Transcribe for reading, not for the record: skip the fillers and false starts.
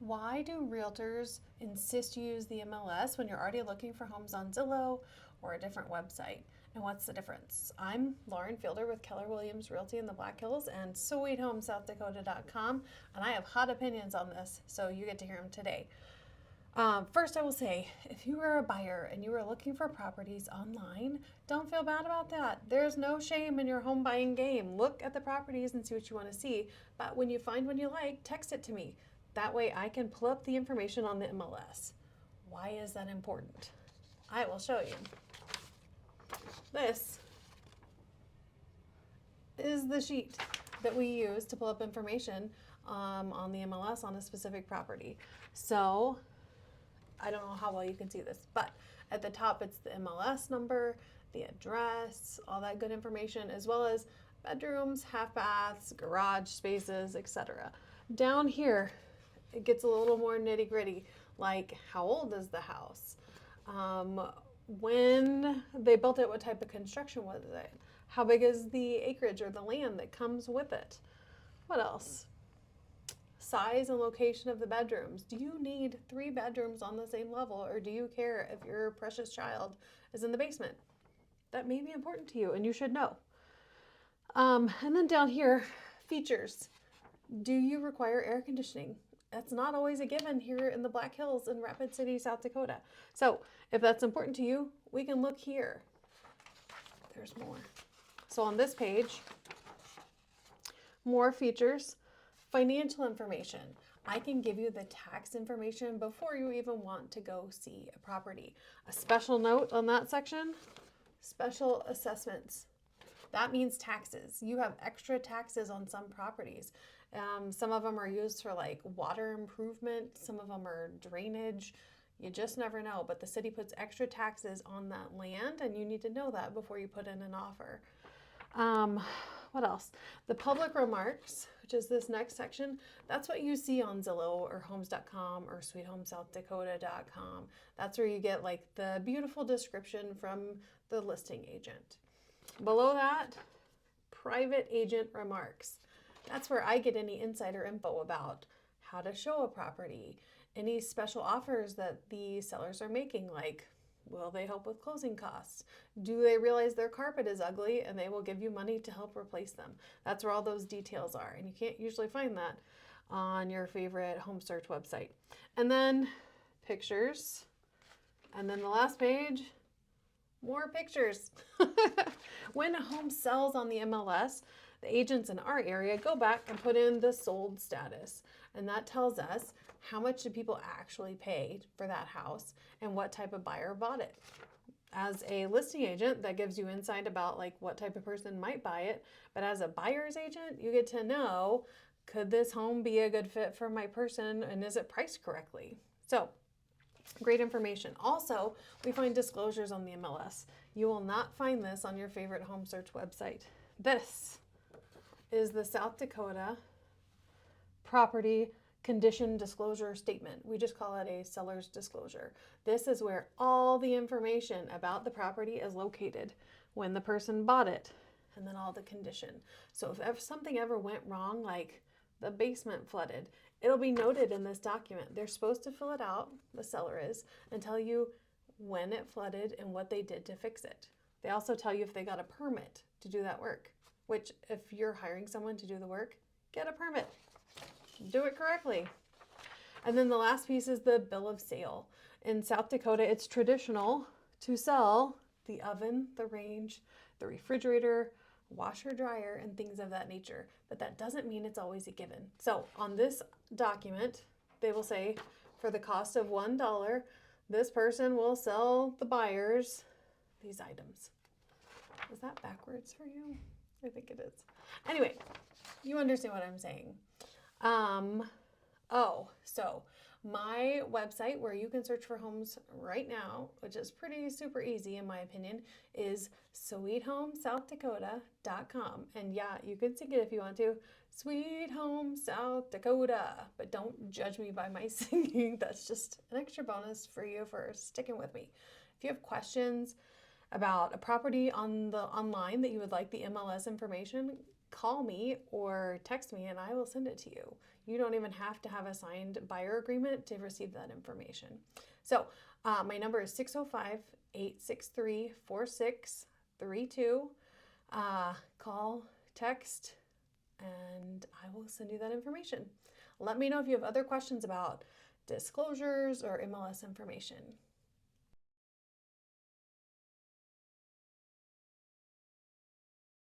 Why do realtors insist you use the MLS when you're already looking for homes on Zillow or a different website? And what's the difference? I'm Lauren Fielder with Keller Williams Realty in the Black Hills and SweetHomeSouthDakota.com, and I have hot opinions on this, so you get to hear them today. First, I will say, if you are a buyer and you are looking for properties online, don't feel bad about that. There's no shame in your home buying game. Look at the properties and see what you want to see. But when you find one you like, text it to me. That way I can pull up the information on the MLS. Why is that important? I will show you. This is the sheet that we use to pull up information on the MLS on a specific property. So I don't know how well you can see this, but at the top it's the MLS number, the address, all that good information, as well as bedrooms, half baths, garage spaces, etc. Down here, it gets a little more nitty gritty, like how old is the house? When they built it, what type of construction was it? How big is the acreage or the land that comes with it? What else? Size and location of the bedrooms. Do you need 3 bedrooms on the same level, or do you care if your precious child is in the basement? That may be important to you and you should know. And then down here, features. Do you require air conditioning? That's not always a given here in the Black Hills in Rapid City, South Dakota. So if that's important to you, we can look here. There's more. So on this page, more features, financial information. I can give you the tax information before you even want to go see a property. A special note on that section, special assessments. That means taxes. You have extra taxes on some properties. Some of them are used for like water improvement. Some of them are drainage. You just never know. But the city puts extra taxes on that land, and you need to know that before you put in an offer. What else? The public remarks, which is this next section, that's what you see on Zillow or Homes.com or SweetHomeSouthDakota.com. That's where you get like the beautiful description from the listing agent. Below that, private agent remarks. That's where I get any insider info about how to show a property, any special offers that the sellers are making, like will they help with closing costs? Do they realize their carpet is ugly and they will give you money to help replace them? That's where all those details are, and you can't usually find that on your favorite home search website. And then pictures, and then the last page, more pictures. When a home sells on the MLS, the agents in our area go back and put in the sold status. And that tells us how much do people actually pay for that house and what type of buyer bought it. As a listing agent, that gives you insight about like what type of person might buy it. But as a buyer's agent, you get to know, could this home be a good fit for my person, and is it priced correctly? So great information. Also, we find disclosures on the MLS. You will not find this on your favorite home search website. This is the South Dakota Property Condition Disclosure Statement. We just call it a seller's disclosure. This is where all the information about the property is located, when the person bought it, and then all the condition. So if something ever went wrong, like the basement flooded, it'll be noted in this document. They're supposed to fill it out, the seller is, and tell you when it flooded and what they did to fix it. They also tell you if they got a permit to do that work, which if you're hiring someone to do the work, get a permit. Do it correctly. And then the last piece is the bill of sale. In South Dakota, it's traditional to sell the oven, the range, the refrigerator, washer, dryer, and things of that nature. But that doesn't mean it's always a given. So on this document, they will say, for the cost of $1, this person will sell the buyers these items. Is that backwards for you? I think it is. Anyway, you understand what I'm saying. So my website where you can search for homes right now, which is pretty super easy in my opinion, is SweetHomeSouthDakota.com. And yeah, you can sing it if you want to. Sweet Home South Dakota. But don't judge me by my singing. That's just an extra bonus for you for sticking with me. If you have questions about a property on the online that you would like the MLS information, call me or text me and I will send it to you. You don't even have to have a signed buyer agreement to receive that information. So my number is 605-863-4632. Call, text, and I will send you that information. Let me know if you have other questions about disclosures or MLS information.